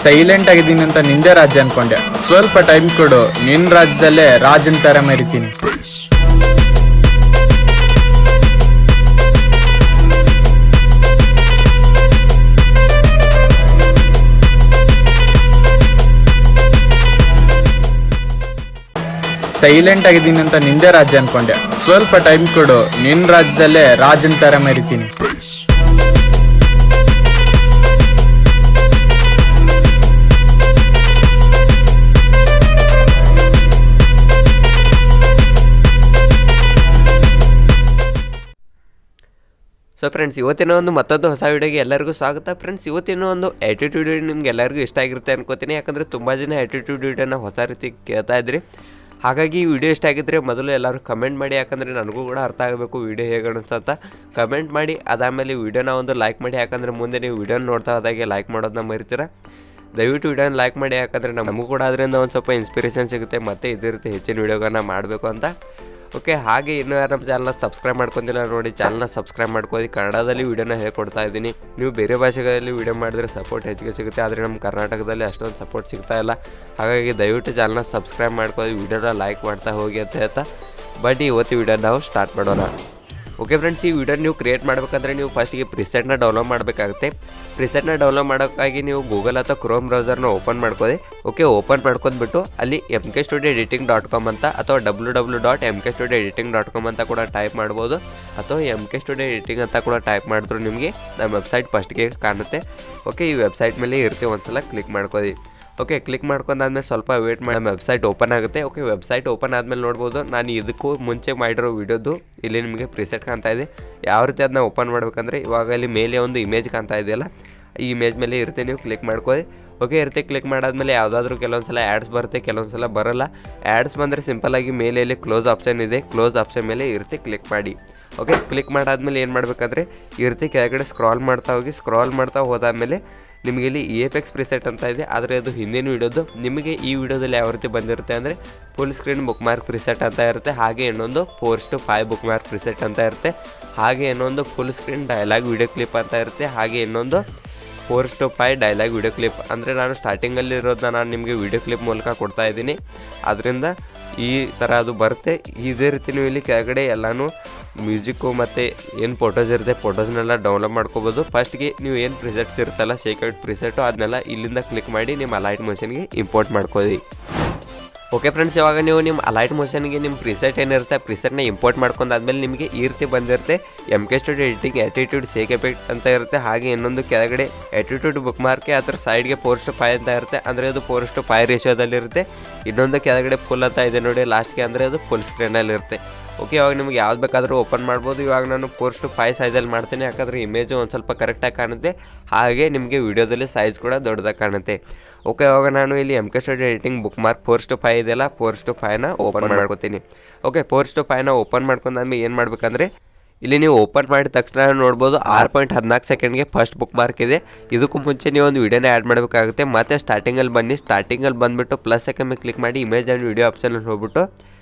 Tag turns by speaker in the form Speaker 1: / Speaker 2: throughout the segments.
Speaker 1: Silent ಆಗಿದ್ದೀನಿ ಅಂತ ನಿಂದೆ ರಾಜ್ಯ ಅನ್ಕೊಂಡೆ. ಸ್ವಲ್ಪ ಟೈಮ್ ಕೊಡು, ನಿನ್ನ ರಾಜ್ಯದಲ್ಲೇ ರಾಜನ್ ತರ ಮೆರಿತೀನಿ. ಸೈಲೆಂಟ್ ಆಗಿದ್ದೀನಿ ಅಂತ ನಿಂದೆ ರಾಜ್ಯ ಅನ್ಕೊಂಡೆ. ಸ್ವಲ್ಪ ಟೈಮ್ ಕೊಡು, ನಿನ್ನ ರಾಜ್ಯದಲ್ಲೇ ರಾಜನ್ ತರ ಮೆರಿತೀನಿ.
Speaker 2: ಸೊ ಫ್ರೆಂಡ್ಸ್, ಇವತ್ತಿನ ಒಂದು ಮತ್ತೊಂದು ಹೊಸ ವಿಡಿಯೋಗೆ ಎಲ್ಲರಿಗೂ ಸ್ವಾಗತ. ಫ್ರೆಂಡ್ಸ್, ಇವತ್ತಿನ ಒಂದು ಆ್ಯಟಿಟ್ಯೂಡ್ ವಿಡಿಯೋ ನಿಮ್ಗೆ ಎಲ್ಲರಿಗೂ ಇಷ್ಟ ಆಗಿರುತ್ತೆ ಅನ್ಕೋತೀನಿ. ಯಾಕಂದರೆ ತುಂಬ ಜನ ಆ್ಯಟಿಟ್ಯೂಡ್ ವಿಡಿಯೋನ ಹೊಸ ರೀತಿ ಕೇಳ್ತಾ ಇದ್ರಿ. ಹಾಗಾಗಿ ಈ ವಿಡಿಯೋ ಇಷ್ಟ ಆಗಿದ್ದರೆ ಮೊದಲು ಎಲ್ಲರೂ ಕಮೆಂಟ್ ಮಾಡಿ, ಯಾಕಂದರೆ ನನಗೂ ಕೂಡ ಅರ್ಥ ಆಗಬೇಕು ವಿಡಿಯೋ ಹೇಗೆ ಅನಿಸ್ತಂತ. ಕಮೆಂಟ್ ಮಾಡಿ, ಅದಾದಮೇಲೆ ವಿಡಿಯೋನ ಒಂದು ಲೈಕ್ ಮಾಡಿ, ಯಾಕಂದರೆ ಮುಂದೆ ನೀವು ವಿಡಿಯೋನ ನೋಡ್ತಾ ಹೋದಾಗೆ ಲೈಕ್ ಮಾಡೋದನ್ನ ಮರಿತೀರ. ದಯವಿಟ್ಟು ವಿಡಿಯೋನ ಲೈಕ್ ಮಾಡಿ, ಯಾಕಂದರೆ ನಮಗೂ ಕೂಡ ಅದರಿಂದ ಒಂದು ಸ್ವಲ್ಪ ಇನ್ಸ್ಪಿರೇಷನ್ ಸಿಗುತ್ತೆ, ಮತ್ತು ಇದೇ ರೀತಿ ಹೆಚ್ಚಿನ ವಿಡಿಯೋಗಳನ್ನ ಮಾಡಬೇಕು ಅಂತ. ಓಕೆ, ಹಾಗೆ ಇನ್ನೂ ಯಾರು ನಮ್ಮ ಚಾನಲ್ನ ಸಬ್ಸ್ಕ್ರೈಬ್ ಮಾಡ್ಕೊಂಡಿಲ್ಲ ನೋಡಿ, ಚಾನಲ್ನ ಸಬ್ಸ್ಕ್ರೈಬ್ ಮಾಡ್ಕೊಳ್ಳಿ. ಕನ್ನಡದಲ್ಲಿ ವಿಡಿಯೋನ ಹೇಳ್ಕೊಡ್ತಾ ಇದ್ದೀನಿ. ನೀವು ಬೇರೆ ಭಾಷೆಗಳಲ್ಲಿ ವಿಡಿಯೋ ಮಾಡಿದ್ರೆ ಸಪೋರ್ಟ್ ಹೆಚ್ಚಿಗೆ ಸಿಗುತ್ತೆ, ಆದರೆ ನಮ್ಮ ಕರ್ನಾಟಕದಲ್ಲಿ ಅಷ್ಟೊಂದು ಸಪೋರ್ಟ್ ಸಿಗ್ತಾ ಇಲ್ಲ. ಹಾಗಾಗಿ ದಯವಿಟ್ಟು ಚಾನಲ್ನ ಸಬ್ಸ್ಕ್ರೈಬ್ ಮಾಡ್ಕೊಳ್ಳಿ, ವಿಡಿಯೋನ ಲೈಕ್ ಮಾಡ್ತಾ ಹೋಗಿ ಅಂತ ಹೇಳ್ತಾ ಬನ್ನಿ ಇವತ್ತು ವಿಡಿಯೋ ನಾವು ಸ್ಟಾರ್ಟ್ ಮಾಡೋಣ. ಓಕೆ ಫ್ರೆಂಡ್ಸ್, ಈ ವಿಡಿಯೋ ನೀವು ಕ್ರಿಯೇಟ್ ಮಾಡಬೇಕಂದ್ರೆ ನೀವು ಫಸ್ಟಿಗೆ ಪ್ರಿಸೆಟ್ನ ಡೌನ್ಲೋಡ್ ಮಾಡಬೇಕಾಗುತ್ತೆ. ಪ್ರಿಸೆಟ್ನ ಡೌನ್ಲೋಡ್ ಮಾಡೋಕ್ಕಾಗಿ ನೀವು ಗೂಗಲ್ ಅಥವಾ ಕ್ರೋಮ್ ಬ್ರೌಸರ್ನ ಓಪನ್ ಮಾಡ್ಕೊಳ್ಳಿ. ಓಕೆ, ಓಪನ್ ಮಾಡ್ಕೊಂಡ್ಬಿಟ್ಟು ಅಲ್ಲಿ mkstudio.editing.com ಅಂತ ಅಥವಾ www.mkstudio.editing.com ಅಂತ ಕೂಡ ಟೈಪ್ ಮಾಡ್ಬೋದು, ಅಥವಾ mkstudio.editing ಅಂತ ಕೂಡ ಟೈಪ್ ಮಾಡಿದ್ರು ನಿಮಗೆ ನಮ್ಮ ವೆಬ್ಸೈಟ್ ಫಸ್ಟ್ಗೆ ಕಾಣುತ್ತೆ. ಓಕೆ, ಈ ವೆಬ್ಸೈಟ್ ಮೇಲೆ ಇರ್ತೀವಿ, ಒಂದ್ಸಲ ಕ್ಲಿಕ್ ಮಾಡ್ಕೊಳ್ಳಿ. ಓಕೆ, ಕ್ಲಿಕ್ ಮಾಡ್ಕೊಂಡಾದ್ಮೇಲೆ ಸ್ವಲ್ಪ ವೇಟ್ ಮಾಡಿ ವೆಬ್ಸೈಟ್ ಓಪನ್ ಆಗುತ್ತೆ. ಓಕೆ, ವೆಬ್ಸೈಟ್ ಓಪನ್ ಆದಮೇಲೆ ನೋಡ್ಬೋದು, ನಾನು ಇದಕ್ಕೂ ಮುಂಚೆ ಮಾಡಿರೋ ವಿಡಿಯೋದು ಇಲ್ಲಿ ನಿಮಗೆ ಪ್ರಿಸೆಟ್ ಕಾಣ್ತಾ ಇದೆ. ಯಾವ ರೀತಿ ಅದನ್ನ ಓಪನ್ ಮಾಡಬೇಕಂದ್ರೆ ಇವಾಗ ಇಲ್ಲಿ ಮೇಲೆ ಒಂದು ಇಮೇಜ್ ಕಾಣ್ತಾ ಇದೆಯಲ್ಲ, ಈ ಇಮೇಜ್ ಮೇಲೆ ಇರುತ್ತೆ, ನೀವು ಕ್ಲಿಕ್ ಮಾಡ್ಕೊಳ್ಳಿ. ಓಕೆ, ಇರುತ್ತೆ, ಕ್ಲಿಕ್ ಮಾಡಾದ್ಮೇಲೆ ಯಾವುದಾದ್ರೂ ಕೆಲವೊಂದು ಸಲ ಆ್ಯಡ್ಸ್ ಬರುತ್ತೆ, ಕೆಲವೊಂದು ಸಲ ಬರೋಲ್ಲ. ಆ್ಯಡ್ಸ್ ಬಂದರೆ ಸಿಂಪಲ್ಲಾಗಿ ಮೇಲೆ ಇಲ್ಲಿ ಕ್ಲೋಸ್ ಆಪ್ಷನ್ ಇದೆ, ಕ್ಲೋಸ್ ಆಪ್ಷನ್ ಮೇಲೆ ಇರುತ್ತೆ, ಕ್ಲಿಕ್ ಮಾಡಿ. ಓಕೆ, ಕ್ಲಿಕ್ ಮಾಡಾದ್ಮೇಲೆ ಏನು ಮಾಡಬೇಕಂದ್ರೆ ಇರುತ್ತೆ ಕೆಳಗಡೆ ಸ್ಕ್ರಾಲ್ ಮಾಡ್ತಾ ಹೋಗಿ. ಸ್ಕ್ರಾಲ್ ಮಾಡ್ತಾ ಹೋದಾದ್ಮೇಲೆ ನಿಮಗೆ ಇಲ್ಲಿ EFX ಪ್ರಿಸೆಟ್ ಅಂತ ಇದೆ, ಆದರೆ ಅದು ಹಿಂದಿನ ವಿಡಿಯೋದು. ನಿಮಗೆ ಈ ವಿಡಿಯೋದಲ್ಲಿ ಯಾವ ರೀತಿ ಬಂದಿರುತ್ತೆ ಅಂದರೆ full screen book mark preset ಅಂತ ಇರುತ್ತೆ, ಹಾಗೆ ಇನ್ನೊಂದು 4:5 ಬುಕ್ ಮಾರ್ಕ್ ಪ್ರಿಸೆಟ್ ಅಂತ ಇರುತ್ತೆ, ಹಾಗೆ ಇನ್ನೊಂದು full screen dialogue video clip ಅಂತ ಇರುತ್ತೆ, ಹಾಗೆ ಇನ್ನೊಂದು 4:5 ಡೈಲಾಗ್ ವಿಡಿಯೋ ಕ್ಲಿಪ್. ಅಂದರೆ ನಾನು ಸ್ಟಾರ್ಟಿಂಗಲ್ಲಿ ಇರೋದನ್ನ ನಾನು ನಿಮಗೆ ವಿಡಿಯೋ ಕ್ಲಿಪ್ ಮೂಲಕ ಕೊಡ್ತಾ ಇದ್ದೀನಿ, ಅದರಿಂದ ಈ ಥರ ಅದು ಬರುತ್ತೆ. ಇದೇ ರೀತಿ ನೀವು ಇಲ್ಲಿ ಕೆಳಗಡೆ ಎಲ್ಲನೂ ಮ್ಯೂಸಿಕ್ಕು ಮತ್ತು ಏನು ಫೋಟೋಸ್ ಇರುತ್ತೆ ಫೋಟೋಸ್ನೆಲ್ಲ ಡೌನ್ಲೋಡ್ ಮಾಡ್ಕೋಬೋದು. ಫಸ್ಟ್ಗೆ ನೀವು ಏನು ಪ್ರಿಸೆಟ್ಸ್ ಇರುತ್ತಲ್ಲ ಶೇಕರ್ಡ್ ಪ್ರಿಸೆಟು ಅದನ್ನೆಲ್ಲ ಇಲ್ಲಿಂದ ಕ್ಲಿಕ್ ಮಾಡಿ ನಿಮ್ಮ ಅಲೈಟ್ ಮೋಷನ್ಗೆ ಇಂಪೋರ್ಟ್ ಮಾಡ್ಕೊಳ್ಳಿ. ಓಕೆ ಫ್ರೆಂಡ್ಸ್, ಇವಾಗ ನೀವು ನಿಮ್ಮ ಅಲೈಟ್ ಮೋಷನ್ಗೆ ನಿಮ್ಮ ಪ್ರಿಸೆಟ್ ಏನಿರುತ್ತೆ ಪ್ರಿಸೆಟ್ನ ಇಂಪೋರ್ಟ್ ಮಾಡ್ಕೊಂಡಾದ್ಮೇಲೆ ನಿಮಗೆ ಈ ರೀತಿ ಬಂದಿರುತ್ತೆ mkstudio.editing ಆ್ಯಟಿಟ್ಯೂಡ್ 𝗕𝗙𝗙𝗏𝗏 ಅಂತ ಇರುತ್ತೆ. ಹಾಗೆ ಇನ್ನೊಂದು ಕೆಳಗಡೆ ಆ್ಯಟಿಟ್ಯೂಡ್ ಬುಕ್ ಮಾರ್ಕೆ ಅದರ ಸೈಡ್ಗೆ 4:5 ಅಂತ ಇರುತ್ತೆ, ಅಂದರೆ ಅದು 4:5 ರೇಷಿಯೋದಲ್ಲಿರುತ್ತೆ. ಇನ್ನೊಂದು ಕೆಳಗಡೆ ಫುಲ್ ಅಂತ ಇದೆ ನೋಡಿ ಲಾಸ್ಟ್ಗೆ, ಅಂದರೆ ಅದು ಫುಲ್ ಸ್ಕ್ರೀನಲ್ಲಿರುತ್ತೆ. ಓಕೆ, ಇವಾಗ ನಿಮ್ಗೆ ಯಾವ್ದು ಬೇಕಾದರೂ ಓಪನ್ ಮಾಡ್ಬೋದು. ಇವಾಗ ನಾನು 4:5 ಸೈಜಲ್ಲಿ ಮಾಡ್ತೀನಿ, ಯಾಕಂದರೆ ಇಮೇಜು ಒಂದು ಸ್ವಲ್ಪ ಕರೆಕ್ಟಾಗಿ ಕಾಣುತ್ತೆ, ಹಾಗೆ ನಿಮಗೆ ವಿಡಿಯೋದಲ್ಲಿ ಸೈಜ್ ಕೂಡ ದೊಡ್ಡದಾಗಿ ಕಾಣುತ್ತೆ. ಓಕೆ, ಇವಾಗ ನಾನು ಇಲ್ಲಿ mkstudio.editing ಬುಕ್ ಮಾರ್ಕ್ 4:5 ಇದೆಯಲ್ಲ 4:5ನ ಓಪನ್ ಮಾಡ್ಕೊತೀನಿ. ಓಕೆ, 4:5ನ ಓಪನ್ ಮಾಡ್ಕೊಂಡಾದ್ಮೇಲೆ ಏನು ಮಾಡಬೇಕಂದ್ರೆ ಇಲ್ಲಿ ನೀವು ಓಪನ್ ಮಾಡಿದ ತಕ್ಷಣ ನೋಡ್ಬೋದು 6.14 ಸೆಕೆಂಡ್ಗೆ ಫಸ್ಟ್ ಬುಕ್ ಮಾರ್ಕ್ ಇದೆ. ಇದಕ್ಕೂ ಮುಂಚೆ ನೀವು ಒಂದು ವಿಡಿಯೋನ ಆ್ಯಡ್ ಮಾಡಬೇಕಾಗುತ್ತೆ. ಮತ್ತು ಸ್ಟಾರ್ಟಿಂಗಲ್ಲಿ ಬನ್ನಿ, ಸ್ಟಾರ್ಟಿಂಗಲ್ಲಿ ಬಂದುಬಿಟ್ಟು ಪ್ಲಸ್ ಐಕನ್ ಮೇಲೆ ಕ್ಲಿಕ್ ಮಾಡಿ ಇಮೇಜ್ ಆ್ಯಂಡ್ ವಿಡಿಯೋ ಆಪ್ಷನಲ್ಲಿ ಹೋಗ್ಬಿಟ್ಟು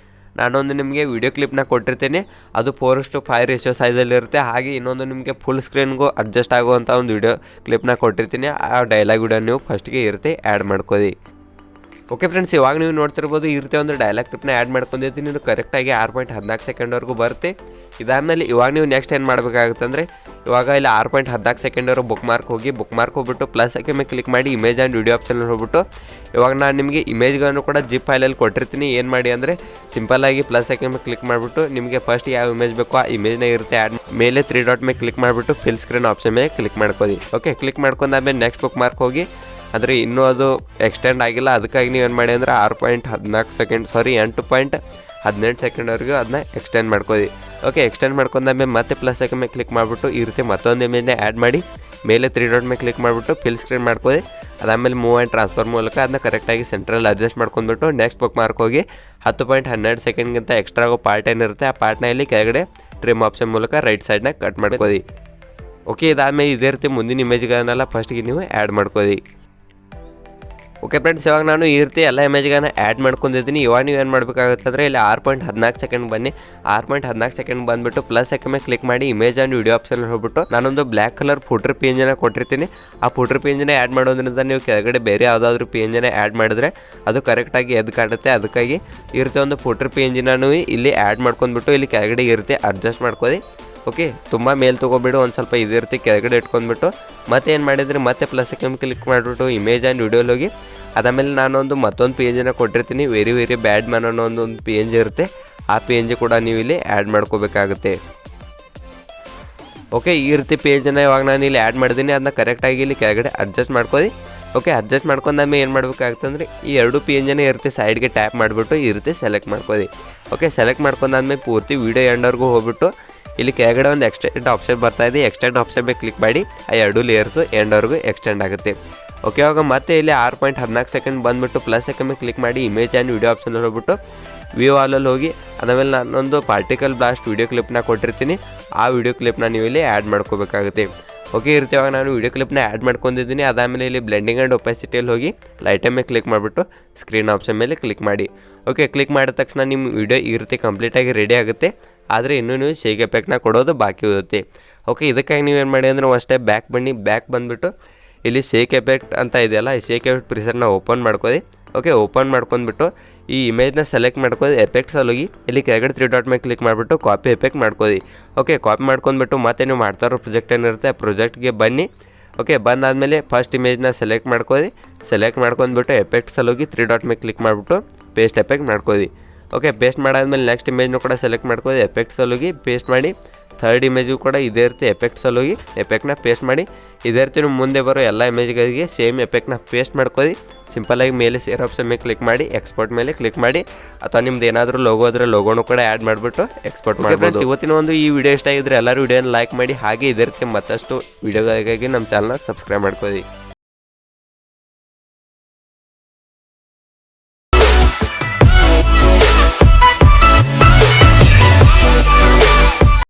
Speaker 2: ನಾನೊಂದು ನಿಮಗೆ ವಿಡಿಯೋ ಕ್ಲಿಪ್ನ ಕೊಟ್ಟಿರ್ತೀನಿ, ಅದು 4:5 ರೇಷಿಯೋ ಸೈಜಲ್ಲಿರುತ್ತೆ. ಹಾಗೆ ಇನ್ನೊಂದು ನಿಮಗೆ ಫುಲ್ ಸ್ಕ್ರೀನ್ಗೂ ಅಡ್ಜಸ್ಟ್ ಆಗುವಂಥ ಒಂದು ವಿಡಿಯೋ ಕ್ಲಿಪ್ನ ಕೊಟ್ಟಿರ್ತೀನಿ, ಆ ಡೈಲಾಗ್ ವಿಡಿಯೋ ನೀವು ಫಸ್ಟ್ಗೆ ಇರುತ್ತೆ ಆ್ಯಡ್ ಮಾಡ್ಕೊಳ್ಳಿ. ಓಕೆ ಫ್ರೆಂಡ್ಸ್, ಇವಾಗ ನೀವು ನೋಡ್ತಿರ್ಬೋದು ಈ ರೀತಿ ಒಂದು ಡೈಲಾಗ್ ಕ್ಲಿಪ್ನ ಆ್ಯಡ್ ಮಾಡ್ಕೊಂಡಿರ್ತೀನಿ, ನೀವು ಕರೆಕ್ಟಾಗಿ 6.14 ಸೆಕೆಂಡ್ವರೆಗೂ ಬರುತ್ತೆ. ಇದಾದಮೇಲೆ ಇವಾಗ ನೀವು ನೆಕ್ಸ್ಟ್ ಏನು ಮಾಡಬೇಕಾಗುತ್ತೆ ಅಂದರೆ ಇವಾಗ ಇಲ್ಲಿ 6.14 ಸೆಕೆಂಡ್ವರೆಗೂ ಬುಕ್ ಮಾರ್ಕ್ ಹೋಗಿ, ಬುಕ್ ಮಾರ್ಕ್ ಹೋಗ್ಬಿಟ್ಟು ಪ್ಲಸ್ ಐಕನ್ ಮೇಲೆ ಕ್ಲಿಕ್ ಮಾಡಿ ಇಮೇಜ್ ಆ್ಯಂಡ್ ವಿಡಿಯೋ ಆಪ್ಷನಲ್ಲಿ ಹೋಗ್ಬಿಟ್ಟು ಇವಾಗ ನಾನು ನಿಮಗೆ ಇಮೇಜ್ಗಳನ್ನು ಕೂಡ ಜಿಪ್ ಫೈಲಲ್ಲಿ ಕೊಟ್ಟಿರ್ತೀನಿ. ಏನು ಮಾಡಿ ಅಂದರೆ ಸಿಂಪಲ್ಲಾಗಿ ಪ್ಲಸ್ ಐಕನ್ ಮೇಲೆ ಕ್ಲಿಕ್ ಮಾಡಿಬಿಟ್ಟು ನಿಮಗೆ ಫಸ್ಟ್ ಯಾವ ಇಮೇಜ್ ಬೇಕೋ ಆ ಇಮೇಜ್ನ ಇರುತ್ತೆ ಆ್ಯಡ್ ಮೇಲೆ 3 ಡಾಟ್ ಮೇಲೆ ಕ್ಲಿಕ್ ಮಾಡಿಬಿಟ್ಟು ಫಿಲ್ ಸ್ಕ್ರೀನ್ ಆಪ್ಷನ್ ಮೇಲೆ ಕ್ಲಿಕ್ ಮಾಡ್ಕೊಳ್ಳಿ. ಓಕೆ, ಕ್ಲಿಕ್ ಮಾಡ್ಕೊಂಡಾದ್ಮೇಲೆ ನೆಕ್ಸ್ಟ್ ಬುಕ್ ಮಾರ್ಕ್ ಹೋಗಿ, ಆದರೆ ಇನ್ನೂ ಅದು ಎಕ್ಸ್ಟೆಂಡ್ ಆಗಿಲ್ಲ, ಅದಕ್ಕಾಗಿ ನೀವು ಏನು ಮಾಡಿ ಅಂದರೆ 8.18 ಸೆಕೆಂಡ್ವರೆಗೂ ಅದನ್ನ ಎಕ್ಸ್ಟೆಂಡ್ ಮಾಡ್ಕೊಳ್ಳಿ. ಓಕೆ, ಎಕ್ಸ್ಟೆಂಡ್ ಮಾಡ್ಕೊಂಡಾದ್ಮೇಲೆ ಮತ್ತೆ ಪ್ಲಸ್ ಐಕನ್ ಮೇಲೆ ಕ್ಲಿಕ್ ಮಾಡಿಬಿಟ್ಟು ಈ ರೀತಿ ಮತ್ತೊಂದು ಇಮೇಜ್ನ ಆ್ಯಡ್ ಮಾಡಿ ಮೇಲೆ 3 ಡಾಟ್ ಮೇಲೆ ಕ್ಲಿಕ್ ಮಾಡಿಬಿಟ್ಟು ಫಿಲ್ ಸ್ಕ್ರೀನ್ ಮಾಡ್ಕೊಳ್ಳಿ. ಅದಾದಮೇಲೆ ಮೂವ್ ಆ್ಯಂಡ್ ಟ್ರಾನ್ಸ್ಫರ್ ಮೂಲಕ ಅದನ್ನ ಕರೆಕ್ಟಾಗಿ ಸೆಂಟ್ರಲ್ಲಿ ಅಡ್ಜಸ್ಟ್ ಮಾಡ್ಕೊಂಡ್ಬಿಟ್ಟು ನೆಕ್ಸ್ಟ್ ಬುಕ್ ಮಾರ್ಕ್ ಹೋಗಿ 10.12 ಸೆಕೆಂಡ್ಗಿಂತ ಎಕ್ಸ್ಟ್ರಾ ಆಗೋ ಪಾರ್ಟ್ ಏನಿರುತ್ತೆ ಆ ಪಾರ್ಟ್ನ ಇಲ್ಲಿ ಕೆಳಗಡೆ ಟ್ರಿಮ್ ಆಪ್ಷನ್ ಮೂಲಕ ರೈಟ್ ಸೈಡ್ನ ಕಟ್ ಮಾಡ್ಕೊಳ್ಳಿ. ಓಕೆ, ಇದಾದಮೇಲೆ ಇದೇ ರೀತಿ ಮುಂದಿನ ಇಮೇಜ್ಗಳನ್ನೆಲ್ಲ ಫಸ್ಟ್ಗೆ ನೀವು ಆ್ಯಡ್ ಮಾಡ್ಕೊಳ್ಳಿ. ಓಕೆ ಫ್ರೆಂಡ್ಸ್, ಇವಾಗ ನಾನು ಈ ರೀತಿ ಎಲ್ಲ ಇಮೇಜ್ಗಳನ್ನ ಆ್ಯಡ್ ಮಾಡ್ಕೊಂಡಿದ್ದೀನಿ. ಇವಾಗ ನೀವು ಏನು ಮಾಡಬೇಕಾಗುತ್ತೆ ಅಂದರೆ ಇಲ್ಲಿ 6.14 ಸೆಕೆಂಡ್ ಬನ್ನಿ. 6.14 ಸೆಕೆಂಡ್ ಬಂದುಬಿಟ್ಟು ಪ್ಲಸ್ ಮೇಲೆ ಕ್ಲಿಕ್ ಮಾಡಿ ಇಮೇಜ್ ಆ್ಯಂಡ್ ವಿಡಿಯೋ ಆಪ್ಷನ್ ಹೋಗ್ಬಿಟ್ಟು ನಾನೊಂದು ಬ್ಲ್ಯಾಕ್ ಕಲರ್ ಫುಟರ್ ಪೇಜನ್ನು ಕೊಟ್ಟಿರ್ತೀನಿ. ಆ ಫುಟರ್ ಪೇಜನ್ನ ಆ್ಯಡ್ ಮಾಡೋದ್ರಿಂದ ನೀವು ಕೆಳಗಡೆ ಬೇರೆ ಯಾವುದಾದ್ರೂ ಪೇಜನ್ನು ಆ್ಯಡ್ ಮಾಡಿದ್ರೆ ಅದು ಕರೆಕ್ಟಾಗಿ ಎದ್ದು ಕಾಣುತ್ತೆ. ಅದಕ್ಕಾಗಿ ಈ ರೀತಿ ಒಂದು ಫುಟರ್ ಪೇಜನ್ನ ನೀವು ಇಲ್ಲಿ ಆ್ಯಡ್ ಮಾಡ್ಕೊಂಡ್ಬಿಟ್ಟು ಇಲ್ಲಿ ಕೆಳಗಡೆ ಈ ರೀತಿ ಅಡ್ಜಸ್ಟ್ ಮಾಡ್ಕೊಳ್ಳಿ. ಓಕೆ, ತುಂಬ ಮೇಲೆ ತೊಗೊಬಿಟ್ಟು ಒಂದು ಸ್ವಲ್ಪ ಇದೇ ರೀತಿ ಕೆಳಗಡೆ ಇಟ್ಕೊಂಡ್ಬಿಟ್ಟು ಮತ್ತೆ ಏನು ಮಾಡಿದರೆ ಮತ್ತೆ ಪ್ಲಸ್ ಕ್ಲಿಕ್ ಮಾಡಿಬಿಟ್ಟು ಇಮೇಜ್ ಆ್ಯಂಡ್ ವಿಡಿಯೋಲಿ ಹೋಗಿ ಅದಾದಮೇಲೆ ನಾನೊಂದು ಮತ್ತೊಂದು ಪೇಜನ್ನು ಕೊಟ್ಟಿರ್ತೀನಿ. ವೆರಿ ಬ್ಯಾಡ್ ಮ್ಯಾನ್ ಅನ್ನೋ ಒಂದು ಪೇಜ್ ಇರುತ್ತೆ. ಆ ಪೇಜ್ ಕೂಡ ನೀವು ಇಲ್ಲಿ ಆ್ಯಡ್ ಮಾಡ್ಕೋಬೇಕಾಗುತ್ತೆ. ಓಕೆ, ಈ ರೀತಿ ಪೇಜನ್ನು ಇವಾಗ ನಾನು ಇಲ್ಲಿ ಆ್ಯಡ್ ಮಾಡಿದ್ದೀನಿ. ಅದನ್ನ ಕರೆಕ್ಟಾಗಿ ಇಲ್ಲಿ ಕೆಳಗಡೆ ಅಡ್ಜಸ್ಟ್ ಮಾಡ್ಕೊಳ್ಳಿ. ಓಕೆ, ಅಡ್ಜಸ್ಟ್ ಮಾಡ್ಕೊಂಡಾದ್ಮೇಲೆ ಏನು ಮಾಡಬೇಕಾಗುತ್ತೆ ಅಂದರೆ ಈ ಎರಡು ಪೇಜನ್ನು ಈ ರೀತಿ ಸೈಡ್ಗೆ ಟ್ಯಾಪ್ ಮಾಡಿಬಿಟ್ಟು ಈ ರೀತಿ ಸೆಲೆಕ್ಟ್ ಮಾಡ್ಕೊಳ್ಳಿ. ಓಕೆ, ಸೆಲೆಕ್ಟ್ ಮಾಡ್ಕೊಂಡಾದ್ಮೇಲೆ ಪೂರ್ತಿ ವೀಡಿಯೋ ಎಂಡರ್ಗೂ ಹೋಗ್ಬಿಟ್ಟು ಇಲ್ಲಿ ಕೆಳಗಡೆ ಒಂದು ಎಕ್ಸ್ಟೆಂಡ್ ಆಪ್ಷನ್ ಬರ್ತಾ ಇದೆ. ಎಕ್ಸ್ಟೆಂಡ್ ಆಪ್ಷನ್ ಮೇಲೆ ಕ್ಲಿಕ್ ಮಾಡಿ ಆ ಎರಡು ಲೇಯರ್ಸು ಎಂಡವರೆಗೂ ಎಕ್ಸ್ಟೆಂಡ್ ಆಗುತ್ತೆ. ಓಕೆ, ಇವಾಗ ಮತ್ತೆ ಇಲ್ಲಿ 6.14 ಸೆಕೆಂಡ್ ಬಂದುಬಿಟ್ಟು ಪ್ಲಸ್ ಮೇಲೆ ಕ್ಲಿಕ್ ಮಾಡಿ ಇಮೇಜ್ ಆ್ಯಂಡ್ ವಿಡಿಯೋ ಆಪ್ಷನ್ ಹೋಗ್ಬಿಟ್ಟು ವ್ಯೂ ಆಲಲ್ಲಿ ಹೋಗಿ ಅದಾದಮೇಲೆ ನಾನೊಂದು ಪಾರ್ಟಿಕಲ್ ಬ್ಲಾಸ್ಟ್ ವೀಡಿಯೋ ಕ್ಲಿಪ್ನ ಕೊಟ್ಟಿರ್ತೀನಿ. ಆ ವಿಡಿಯೋ ಕ್ಲಿಪ್ನ ನೀವು ಇಲ್ಲಿ ಆ್ಯಡ್ ಮಾಡ್ಕೋಬೇಕಾಗುತ್ತೆ. ಓಕೆ, ಈ ರೀತಿ ಇವಾಗ ನಾನು ವಿಡಿಯೋ ಕ್ಲಿಪ್ನ ಆ್ಯಡ್ ಮಾಡ್ಕೊಂಡಿದ್ದೀನಿ. ಅದಾದಮೇಲೆ ಇಲ್ಲಿ ಬ್ಲೆಂಡಿಂಗ್ ಆ್ಯಂಡ್ ಒಪಾಸಿಟಿಯಲ್ಲಿ ಹೋಗಿ ಲೈಟ್ ಮೇಲೆ ಕ್ಲಿಕ್ ಮಾಡಿಬಿಟ್ಟು ಸ್ಕ್ರೀನ್ ಆಪ್ಷನ್ ಮೇಲೆ ಕ್ಲಿಕ್ ಮಾಡಿ. ಓಕೆ, ಕ್ಲಿಕ್ ಮಾಡಿದ ತಕ್ಷಣ ನಿಮ್ಮ ವಿಡಿಯೋ ಈ ರೀತಿ ಕಂಪ್ಲೀಟಾಗಿ ರೆಡಿ ಆಗುತ್ತೆ. ಆದರೆ ಇನ್ನೂ ನೀವು ಶೇಕ್ ಎಫೆಕ್ಟ್ನ ಕೊಡೋದು ಬಾಕಿ ಇರುತ್ತೆ. ಓಕೆ, ಇದಕ್ಕಾಗಿ ನೀವೇನು ಮಾಡಿ ಅಂದರೆ ಅಷ್ಟೇ ಬ್ಯಾಕ್ ಬನ್ನಿ. ಬ್ಯಾಕ್ ಬಂದುಬಿಟ್ಟು ಇಲ್ಲಿ ಶೇಕ್ ಎಫೆಕ್ಟ್ ಅಂತ ಇದೆಯಲ್ಲ, ಈ ಶೇಕ್ ಎಫೆಕ್ಟ್ ಪ್ರಿಸೆಟ್ನ ಓಪನ್ ಮಾಡ್ಕೊಳ್ಳಿ. ಓಕೆ, ಓಪನ್ ಮಾಡ್ಕೊಂಡ್ಬಿಟ್ಟು ಈ ಇಮೇಜ್ನ ಸೆಲೆಕ್ಟ್ ಮಾಡ್ಕೊಳ್ಳಿ. ಎಫೆಕ್ಟ್ಸಲ್ಲಿ ಹೋಗಿ ಇಲ್ಲಿ ಕೆಳಗಡೆ 3 ಡಾಟ್ ಮೇಲೆ ಕ್ಲಿಕ್ ಮಾಡಿಬಿಟ್ಟು ಕಾಪಿ ಎಫೆಕ್ಟ್ ಮಾಡ್ಕೊಳ್ಳಿ. ಓಕೆ, ಕಾಪಿ ಮಾಡ್ಕೊಂಡ್ಬಿಟ್ಟು ಮತ್ತೆ ನೀವು ಮಾಡ್ತಾ ಇರೋ ಪ್ರಾಜೆಕ್ಟ್ ಏನಿರುತ್ತೆ ಆ ಪ್ರಾಜೆಕ್ಟ್ಗೆ ಬನ್ನಿ. ಓಕೆ, ಬಂದಾದಮೇಲೆ ಫಸ್ಟ್ ಇಮೇಜ್ನ ಸೆಲೆಕ್ಟ್ ಮಾಡ್ಕೊಳ್ಳಿ. ಸೆಲೆಕ್ಟ್ ಮಾಡ್ಕೊಂಡ್ಬಿಟ್ಟು ಎಫೆಕ್ಟ್ಸಲ್ಲಿ ಹೋಗಿ 3 ಡಾಟ್ ಮೇಲೆ ಕ್ಲಿಕ್ ಮಾಡಿಬಿಟ್ಟು ಪೇಸ್ಟ್ ಎಫೆಕ್ಟ್ ಮಾಡ್ಕೊಳ್ಳಿ. ಓಕೆ, ಪೇಸ್ಟ್ ಮಾಡಾದ್ಮೇಲೆ ನೆಕ್ಸ್ಟ್ ಇಮೇಜ್ನು ಕೂಡ ಸೆಲೆಕ್ಟ್ ಮಾಡ್ಕೊಳ್ಳಿ. ಎಫೆಕ್ಟ್ಸಲ್ಲಿ ಹೋಗಿ ಪೇಸ್ಟ್ ಮಾಡಿ. ಥರ್ಡ್ ಇಮೇಜು ಕೂಡ ಇದೇ ರೀತಿ ಎಫೆಕ್ಟ್ಸಲ್ಲಿ ಹೋಗಿ ಎಫೆಕ್ಟ್ನ ಪೇಸ್ಟ್ ಮಾಡಿ. ಇದೇ ರೀತಿ ಮುಂದೆ ಬರೋ ಎಲ್ಲ ಇಮೇಜ್ಗಳಿಗೆ ಸೇಮ್ ಎಫೆಕ್ಟ್ನ ಪೇಸ್ಟ್ ಮಾಡ್ಕೊಳ್ಳಿ. ಸಿಂಪಲಾಗಿ ಮೇಲೆ ಸೇರ್ ಆಪ್ಷನ್ ಮೇಲೆ ಕ್ಲಿಕ್ ಮಾಡಿ ಎಕ್ಸ್ಪೋರ್ಟ್ ಮೇಲೆ ಕ್ಲಿಕ್ ಮಾಡಿ, ಅಥವಾ ನಿಮ್ದು ಏನಾದರೂ ಲೋಗೋ ಆದರೆ ಲೋಗೋನು ಕೂಡ ಆ್ಯಡ್ ಮಾಡಿಬಿಟ್ಟು ಎಕ್ಸ್ಪೋರ್ಟ್ ಮಾಡ್ಬೋದು. ಇವತ್ತಿನ ಒಂದು ಈ ವಿಡಿಯೋ ಇಷ್ಟ ಆಗಿದ್ರೆ ಎಲ್ಲರೂ ವಿಡಿಯೋನ ಲೈಕ್ ಮಾಡಿ. ಹಾಗೆ ಇದೇ ರೀತಿ ಮತ್ತಷ್ಟು ವಿಡಿಯೋಗಳಿಗಾಗಿ ನಮ್ಮ ಚಾನಲ್ನ ಸಬ್ಸ್ಕ್ರೈಬ್ ಮಾಡ್ಕೊಳ್ಳಿ.